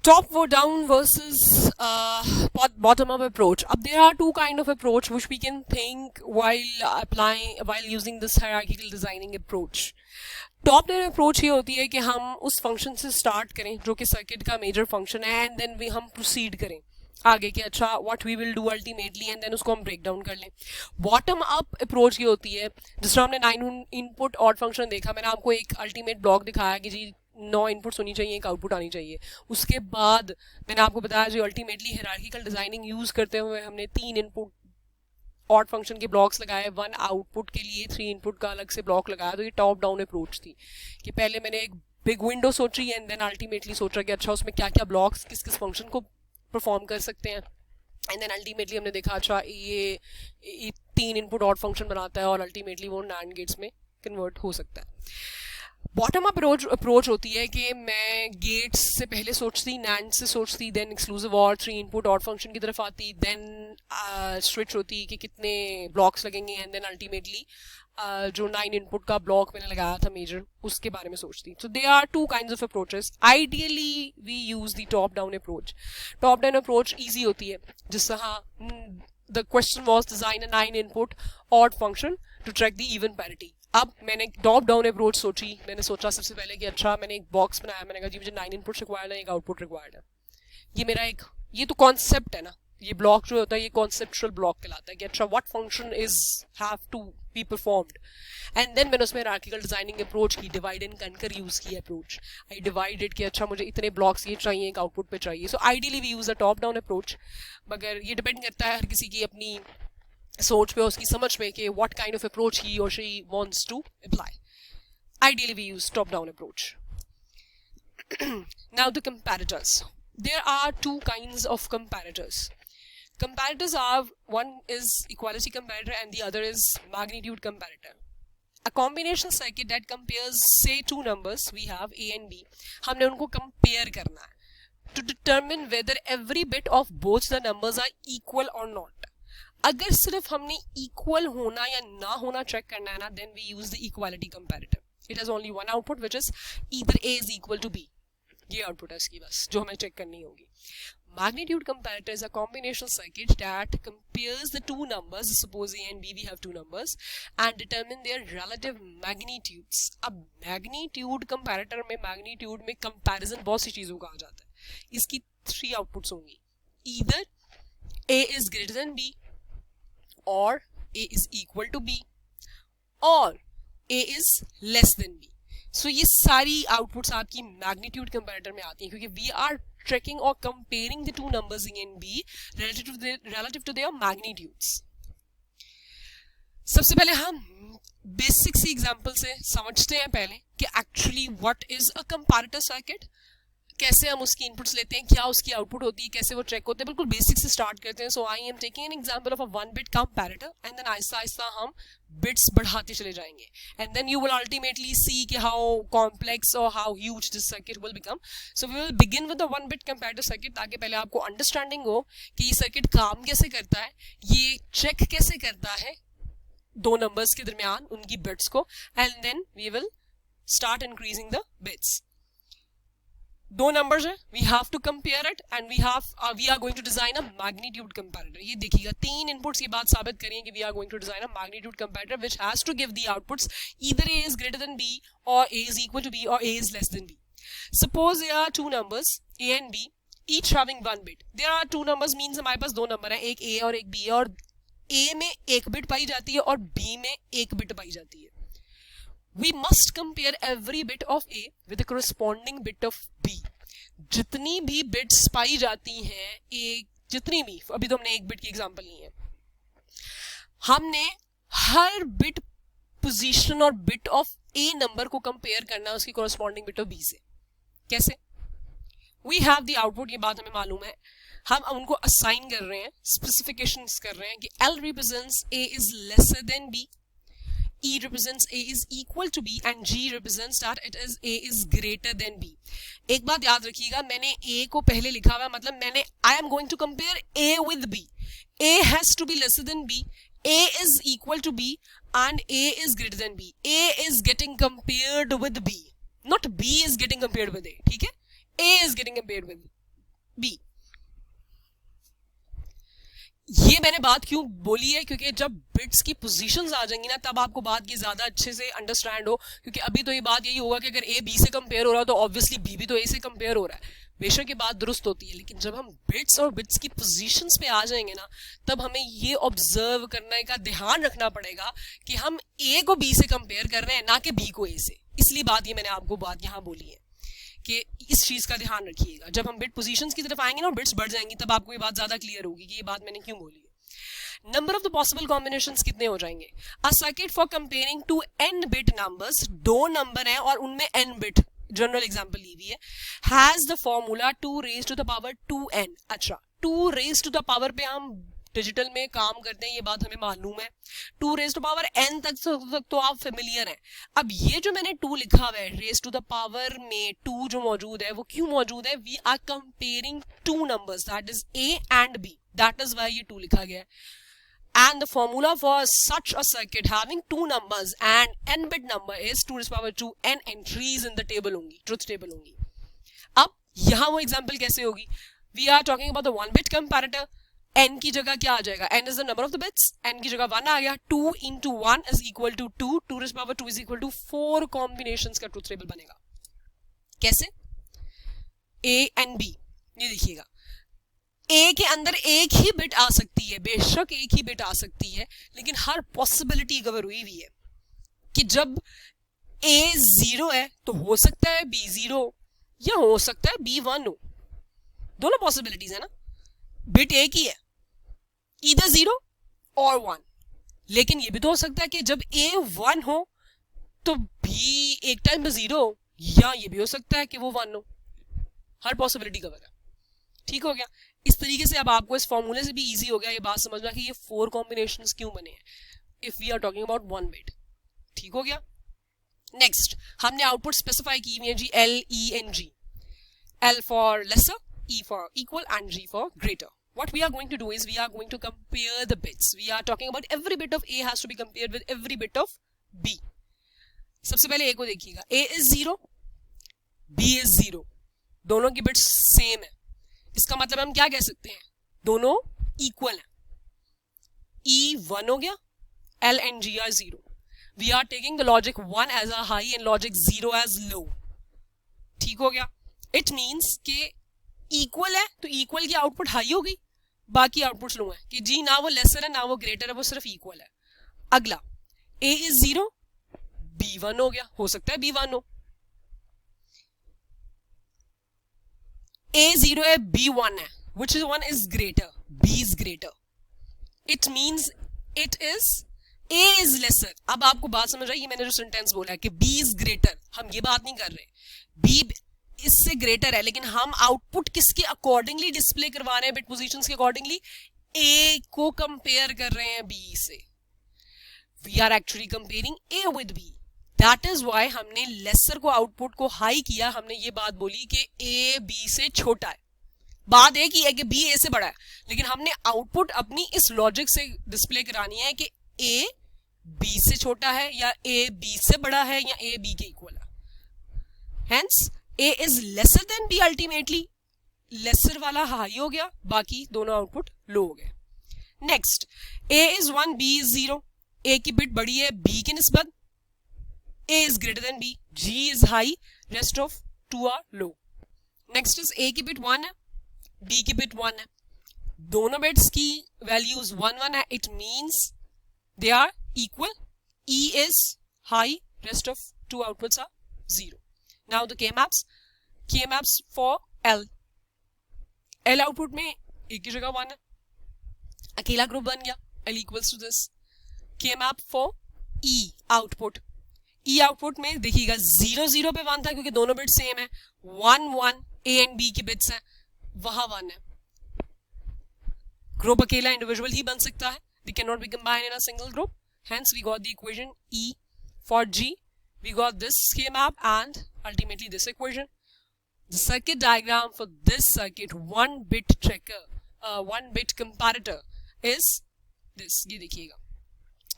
top or down versus bottom up approach. There are two kind of approach which we can think while using this hierarchical designing approach. Top down approach ये होती है कि हम उस function से start करें जो कि सर्किट का मेजर फंक्शन है, एंड देन भी हम प्रोसीड करें आगे कि अच्छा what we will do ultimately, and then उसको हम ब्रेक डाउन कर लें. बॉटम अप अप्रोच ये होती है जिस तरह हमने 9 इनपुट ऑड फंक्शन देखा, मैंने आपको एक अल्टीमेट ब्लॉक दिखाया कि जी 9 इनपुट्स होनी चाहिए, एक आउटपुट आनी चाहिए. उसके बाद मैंने आपको बताया जो अल्टीमेटली हायरार्किकल डिजाइनिंग यूज करते हुए हमने 3 इनपुट ऑड फंक्शन के ब्लॉक्स लगाए, 1 आउटपुट के लिए 3 इनपुट का अलग से ब्लॉक लगाया. तो ये टॉप डाउन अप्रोच थी कि पहले मैंने एक बिग विंडो सोची एंड देन अल्टीमेटली सोचा कि अच्छा उसमें क्या क्या ब्लॉक्स किस किस फंक्शन को परफॉर्म कर सकते हैं, एंड देन अल्टीमेटली हमने देखा अच्छा ये 3 इनपुट ऑड फंक्शन बनाता है और अल्टीमेटली वो NAND गेट्स में कन्वर्ट हो सकता है. बॉटम अप अप्रोच होती है कि मैं गेट्स से पहले सोचती, NAND से सोचती, देन एक्सक्लूसिव और 3 इनपुट ऑड फंक्शन की तरफ आती, देन स्विच होती कि कितने ब्लॉक्स लगेंगे, एंड देन अल्टीमेटली जो 9 इनपुट का ब्लॉक मैंने लगाया था मेजर उसके बारे में सोचती. So they are two kinds of approaches. Ideally we use the top down approach. Top down approach easy होती है, जिस तरह the question was design a 9 input odd function to track the even parity. अब मैंने top down approach सोची, मैंने सोचा सबसे पहले कि अच्छा मैंने एक बॉक्स बनाया, मैंने कहा जी मुझे 9 इनपुट रिक्वायर्ड है, एक आउटपुट रिक्वायर्ड है. ये तो कॉन्सेप्ट है ना, ये ब्लॉक जो होता है ये कॉन्सेप्चुअल ब्लॉक कहलाता है कि अच्छा what function is have to be performed, and then मैंने उसमें हायरार्किकल डिजाइनिंग अप्रोच की, डिवाइड एंड कंकर यूज की अप्रोच. आई डिवाइडेड कि अच्छा मुझे इतने ब्लॉक्स ये चाहिए, एक आउटपुट पे चाहिए. So ideally we use a top down approach, मगर ये डिपेंड करता है हर किसी की अपनी सोच पे, उसकी समझ पे कि what kind of approach he or she wants to apply. Ideally we use top down approach. Now the comparators. There are two kinds of comparators. Comparators are, one is equality comparator and the other is magnitude comparator. A combination circuit that compares say two numbers, we have A and B. हमने उनको compare करना है to determine whether every bit of both the numbers are equal or not. अगर सिर्फ हमने equal होना या ना होना चेक करना है ना, then we use the equality comparator. It has only one output which is either A is equal to B. ये आउटपुट है इसकी बस जो हमें चेक करनी होगी. Magnitude comparator is a combinational circuit that compares the two numbers, suppose A and B, we have two numbers, and determine their relative magnitudes. अब magnitude comparator में magnitude में comparison बहुत सी चीजों का आ जाता है. इसकी 3 आउटपुट्स होंगी, either A is greater than B, or A is equal to B, or A is less than B. So ये सारी आउटपुट्स आपकी मैग्नीट्यूड कंपैरेटर में आती हैं क्योंकि वी आर ट्रैकिंग और comparing the two numbers A and B relative to their magnitudes. सबसे पहले हम बेसिक सी एग्जांपल से समझते हैं पहले कि actually what is a comparator circuit, कैसे हम उसकी इनपुट्स लेते हैं, क्या उसकी आउटपुट होती है, कैसे वो चेक होते हैं. बिल्कुल बेसिक से स्टार्ट करते हैं. So I am taking an example of a 1 bit comparator and then आहिस्ता आहिस्ता हम बिट्स बढ़ाते चले जाएंगे, and then you will ultimately see कि हाउ कॉम्प्लेक्स और how huge this circuit will become. So we will begin with the 1 bit comparator circuit ताकि पहले आपको अंडरस्टैंडिंग हो कि ये सर्किट काम कैसे करता है, ये चेक कैसे करता है दो नंबर्स के दरमियान उनकी बिट्स को, and then we will start increasing the bits. दो नंबर्स है, we have to compare it and we are going to design a magnitude comparator. ये देखिएगा 3 इनपुट्स की बात साबित करें कि we are going to design a magnitude comparator which has to give the outputs either A is greater than B or A is equal to B or A is less than B. Suppose there are two numbers A and B each having 1 bit. There are two numbers means हमारे पास दो number है, एक A और एक B, और A में 1 bit पाई जाती है और B में 1 बिट पाई जाती है. We must compare every bit of A with the corresponding bit of B. जितनी भी बिट्स पाई जाती हैं, जितनी भी, अभी तो हमने 1 बिट की एग्जांपल ली है, हमने हर बिट पोजीशन और बिट ऑफ A नंबर को कंपेयर करना है उसकी corresponding bit of B से. कैसे? We have the output, ये बात हमें मालूम है, हम उनको असाइन कर रहे हैं, स्पेसिफिकेशंस कर रहे हैं कि L represents A is lesser than B, E represents A is equal to B, and G represents that it is A is greater than B. एक बात याद रखिएगा, मैंने A को पहले लिखा हुआ है, मतलब मैंने I am going to compare A with B. A has to be lesser than B, A is equal to B, and A is greater than B. A is getting compared with B, not B is getting compared with A. ठीक है, A is getting compared with B. ये मैंने बात क्यों बोली है, क्योंकि जब बिट्स की पोजीशंस आ जाएंगी ना तब आपको बात की ज्यादा अच्छे से अंडरस्टैंड हो, क्योंकि अभी तो ये बात यही होगा कि अगर ए बी से कंपेयर हो रहा है तो ऑब्वियसली बी भी तो ए से कंपेयर हो रहा है। बेशक ये बात दुरुस्त होती है, लेकिन जब हम बिट्स और बिट्स की पोजीशंस पे आ जाएंगे ना तब हमें ये ऑब्जर्व करने का ध्यान रखना पड़ेगा कि हम ए को बी से कंपेयर कर रहे हैं ना कि बी को ए से। इसलिए बात ये मैंने आपको बात यहाँ बोली है कि इस चीज का ध्यान रखिएगा। जब हम बिट पोजीशंस की तरफ आएंगे ना, बिट्स बढ़ जाएंगी, तब आपको ये बात ज्यादा क्लियर होगी कि ये बात मैंने क्यों बोली है। Number of the possible combinations कितने हो जाएंगे? A circuit for comparing two n bit numbers, दो नंबर हैं और उनमें n बिट, जनरल एग्जांपल ली हुई है, has the formula 2 raise to the power 2n। अच्छा, 2 रेज टू द पावर पे हम डिजिटल में काम करते हैं, ये बात हमें मालूम है। 2 रेज टू पावर n तक तो आप फेमिलियर हैं। अब ये जो मैंने 2 लिखा हुआ है, रेज टू द पावर में 2 जो मौजूद है वो क्यों मौजूद है? We are comparing two numbers, that is a and b, that is why ये 2 लिखा गया है। And the formula for such a circuit having two numbers and n bit number is 2 raised to the power 2 n entries in the table होंगी, truth table होंगी। अब यहाँ वो example कैसे होगी? We are talking about the 1 bit comparator। n की जगह क्या आ जाएगा? n is the number of the bits, n की जगह 1 आ गया, 2 into 1 is equal to 2, 2 raised to the power 2 is equal to 4 combinations का truth table बनेगा। कैसे? a and b, ये देखिएगा, ए के अंदर एक ही बिट आ सकती है, बेशक एक ही बिट आ सकती है, लेकिन हर पॉसिबिलिटी कवर हुई हुई है कि जब ए 0 है तो हो सकता है बी 0 या हो सकता है बी 1 हो, दोनों पॉसिबिलिटीज है ना, बिट एक ही है, इधर 0 और 1। लेकिन ये भी तो हो सकता है कि जब ए 1 हो तो बी एक टाइम पे 0 हो, या ये भी हो सकता है कि वो 1 हो, हर पॉसिबिलिटी कवर है। ठीक हो गया? इस तरीके से अब आपको इस फॉर्मूले से भी इजी हो गया ये बात समझना कि ये 4 कॉम्बिनेशंस क्यों बने हैं if we are talking about 1 bit. ठीक हो गया? नेक्स्ट हमने आउटपुट स्पेसिफाई की हुई है जी, L E and G, L for lesser, E for equal and G for greater. What we are going to do is we are going to compare the bits. We are talking about every bit of A has to be compared with every bit of B. सबसे पहले A को देखिएगा, A is 0, B is 0, दोनों की bits same है। इसका मतलब हम क्या कह सकते हैं? दोनों इक्वल हैं। E 1 हो गया, L and G are 0. We are taking the logic 1 as a high and logic 0 as low. ठीक हो गया? It means कि इक्वल है तो इक्वल की आउटपुट हाई होगी, बाकी आउटपुट लो है कि जी ना वो लेसर है ना वो ग्रेटर है, वो सिर्फ इक्वल है। अगला A is 0, B 1 हो गया, हो सकता है B 1 हो। A 0 है, B 1 है, which one is greater? B is greater. It means it is A is lesser. अब आपको बात समझ आई? ये मैंने जो सेंटेंस बोला है कि B is greater, हम ये बात नहीं कर रहे, B इससे ग्रेटर है, लेकिन हम आउटपुट किसके अकॉर्डिंगली डिस्प्ले करवा रहे हैं? बिट पोजीशंस के अकॉर्डिंगली A को कंपेयर कर रहे हैं B से। We are actually comparing A with B. That is why हमने लेसर को आउटपुट को हाई किया। हमने ये बात बोली कि ए बी से छोटा है, बात एक ही है कि बी ए से बड़ा है, लेकिन हमने आउटपुट अपनी इस लॉजिक से डिस्प्ले करानी है कि ए बी से छोटा है या ए बी से बड़ा है या ए बी के इक्वल है। Hence A is lesser than B, ultimately lesser वाला हाई हो गया, बाकी दोनों आउटपुट लो हो गए। Next A is 1, B is 0, A की बिट बड़ी है बी की निस्बत, A is greater than B, G is high, rest of 2 are low. Next is A की बिट 1 है, B की बिट 1 है, दोनों बिट्स की वैल्यूज 1 1 है, it means they are equal. E is high, rest of 2 outputs are 0. Now the K-maps for L. L output में A की जगह 1 है, अकेला ग्रुप बन गया, L equals to this. K-map for E output, E output में देखिएगा 0 0 पे 1 था क्योंकि दोनों बिट सेम है, 1 1 A एंड B की बिट्स हैं, वहां 1 है। ग्रुप अकेला इंडिविजुअल ही बन सकता है, they cannot be combined in a single group. Hence we got the equation E for G, we got this K-map and ultimately this equation. The circuit diagram for this circuit 1 bit tracker, 1 bit comparator is this. ये देखिएगा,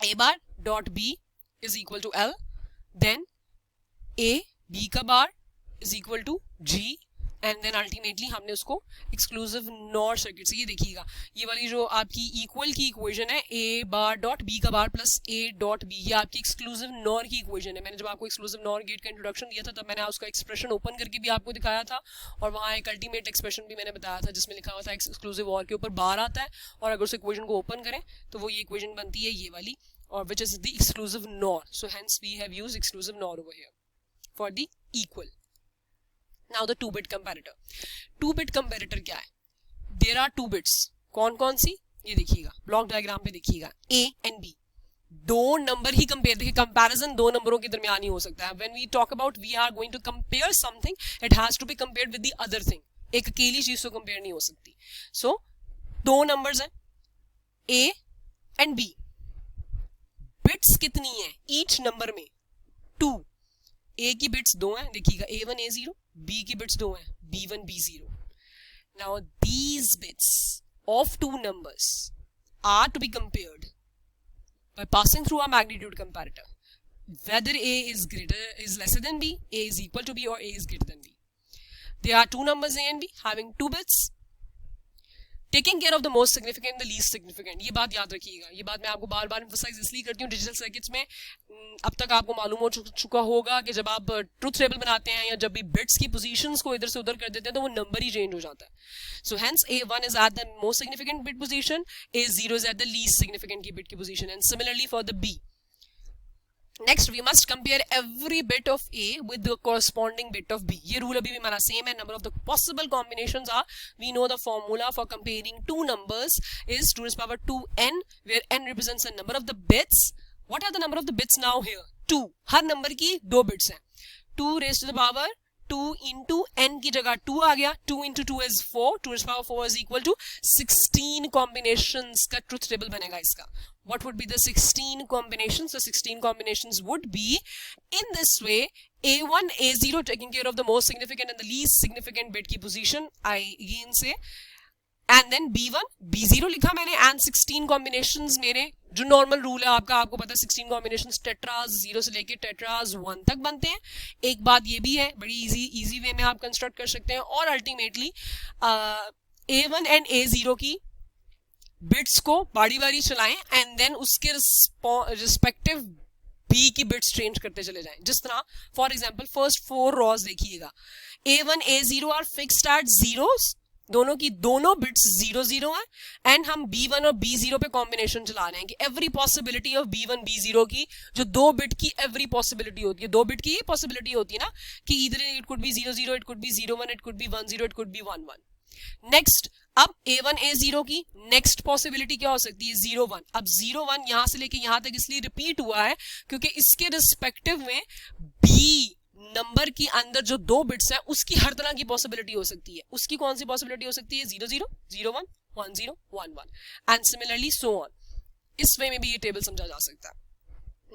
A bar dot B is equal to L, then A B का बार is equal to G and then ultimately हमने उसको exclusive nor circuit से, ये देखिएगा ये वाली जो आपकी इक्वल की इक्वेशन है a बार डॉट b का बार प्लस a डॉट b, ये आपकी एक्सक्लूसिव नॉर की इक्वेशन है. मैंने जब आपको एक्सक्लूसिव नॉर गेट का इंट्रोडक्शन दिया था तब मैंने उसका एक्सप्रेशन ओपन करके भी आपको दिखाया था, और वहाँ एक अल्टीमेट एक्सप्रेशन भी मैंने बताया था जिसमें लिखा हुआ था एक्सक्लूसिव और के ऊपर बार आता है, और अगर उस इक्वेशन को ओपन करें तो वो ये इक्वेशन बनती है ये वाली, और which is the exclusive NOR. So hence we have used exclusive NOR over here for the equal. Now the 2-bit comparator. 2-bit comparator क्या है? There are 2 bits. कौन कौन सी? ये देखिएगा ब्लॉक डायग्राम पे देखिएगा A and B. दो number ही compare, देखिए कंपैरिजन दो नंबरों के दरमियान ही हो सकता है. When we talk about we are going to compare something, it has to be compared with the other thing. एक अकेली चीज तो कंपेयर नहीं हो सकती. So दो नंबर्स हैं A and B. बिट्स कितनी है ईच नंबर में? 2. A की बिट्स 2 हैं, देखिएगा A1 A0, B की बिट्स 2 हैं B1 B0. Now these bits of 2 numbers are to be compared by passing through a magnitude comparator. Whether A is lesser than B, A is equal to B, or A is greater than B. There are 2 numbers A and B having 2 bits. Taking care of the most significant the least significant, ये बात याद रखिएगा. ये बात मैं आपको बार बार emphasise इसलिए करती हूँ डिजिटल सर्किट्स में. अब तक आपको मालूम हो चुका होगा कि जब आप ट्रुथ टेबल बनाते हैं या जब भी बिट्स की पोजीशंस को इधर से उधर कर देते हैं तो वो नंबर ही चेंज हो जाता है. So hence A1 is at the most significant bit position, A0 is at the least significant की बिट की position, and similarly for the B. Next we must compare every bit of A with the corresponding bit of B. ये rule अभी भी हमारा same है. Number of the possible combinations are, we know the formula for comparing two numbers is 2 to the power 2n, where n represents the number of the bits. What are the number of the bits now here? 2. Her number की 2 bits हैं. 2 raised to the power 2 into n की जगह 2 आ गया. 2 into 2 is 4. 2 to the power 4 is equal to 16 combinations का truth table बनेगा इसका. What would be the 16 combinations? The 16 combinations would be in this way: A1, A0 taking care of the most significant and the least significant bit की position. I again say, and then B1, B0 लिखा मैंने, and 16 combinations मेरे जो normal rule है आपको पता है 16 combinations tetras 0 से लेके टेट्राज 1 तक बनते हैं. एक बात ये भी है, बड़ी इजी वे में आप कंस्ट्रक्ट कर सकते हैं, और अल्टीमेटली A1 एंड A0 की बिट्स को बारी बारी चलाएं एंड देन उसके रिस्पेक्टिव बी की बिट्स चेंज करते चले जाएं. जिस तरह फॉर एग्जांपल फर्स्ट 4 रॉज देखिएगा, A1 A0 are fixed at zeros, दोनों की दोनों बिट्स 0 0 हैं, एंड हम B1 और B0 पे कॉम्बिनेशन चला रहे हैं कि every possibility of B1 B0 की, जो 2 बिट की एवरी पॉसिबिलिटी होती है, 2 बिट की ये पॉसिबिलिटी होती है ना कि इधर it could be 0 0, it could be 0 1, it could be 1 0, it could be 1 1. Next अब A1 A0 की नेक्स्ट पॉसिबिलिटी क्या हो सकती है? 0 1. अब 0 1 यहां से लेके यहां तक इसलिए रिपीट हुआ है क्योंकि इसके रिस्पेक्टिव में B नंबर की अंदर जो 2 बिट्स है उसकी हर तरह की पॉसिबिलिटी हो सकती है. उसकी कौन सी पॉसिबिलिटी हो सकती है? 0 0 0 1 1 0 1 1 एंड सिमिलरली सो ऑन. इस वे में भी ये टेबल समझा जा सकता है.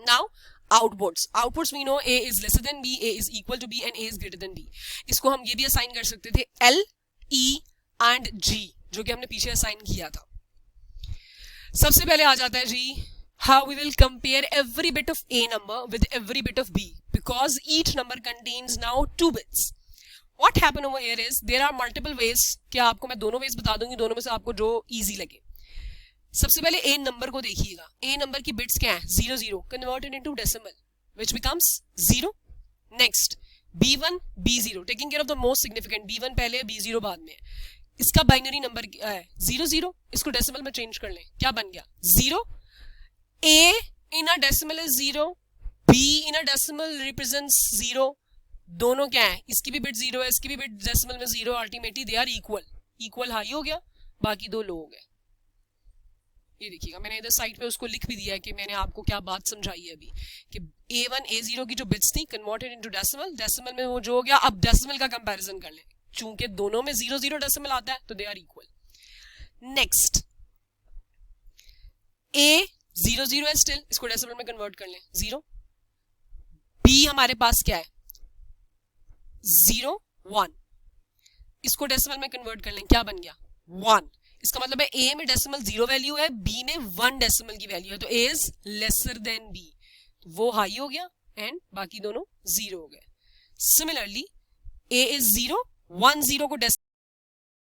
Now outputs we know A is lesser than B, A is equal to B, and A is greater than B. इसको हम ये भी असाइन कर सकते थे L E and G, जो कि हमने पीछे असाइन किया था. सबसे पहले आ जाता है G. How we will compare every bit of A number with every bit of B, because each number contains now 2 bits. What happen over here is there are multiple ways. क्या आपको मैं दोनों ways बता दूंगी, दोनों में से आपको जो easy लगे. सबसे पहले A नंबर को देखिएगा. A नंबर की बिट्स क्या है? 0 0 converted into decimal which becomes 0. Next B1 B0 taking care of the most significant. B1 पहले है, B0 बाद में है. इसका बाइनरी नंबर है 0 0. इसको डेसिमल में चेंज कर लें, क्या बन गया? 0. A in a decimal is 0. B in a decimal represents 0. दोनों क्या है? इसकी भी बिट 0 है, इसकी भी बिट डेसिमल में 0. Ultimately they are equal high हो गया, बाकी 2 लो हो गए. ये देखिएगा मैंने इधर साइड पे उसको लिख भी दिया है कि मैंने आपको क्या बात समझाई है अभी कि A1 A0 की जो बिट्स थी कन्वर्टेड इनटू डेसिमल में वो जो हो गया. अब डेसिमल का कंपैरिजन कर लें, चूंकि दोनों में 0 0 डेसिमल आता है तो they are equal. Next A 0 0 है स्टिल, इसको डेसिमल में कन्वर्ट कर लें 0. B हमारे पास क्या है? 0 1. इसको डेसिमल में कन्वर्ट कर लें, क्या बन गया? 1. इसका मतलब है A में डेसिमल 0 वैल्यू है, B में 1 डेसिमल की वैल्यू है, तो A is lesser then B, वो हाई हो गया एंड बाकी दोनों 0 हो गए. सिमिलरली A इज 0, 1 0 को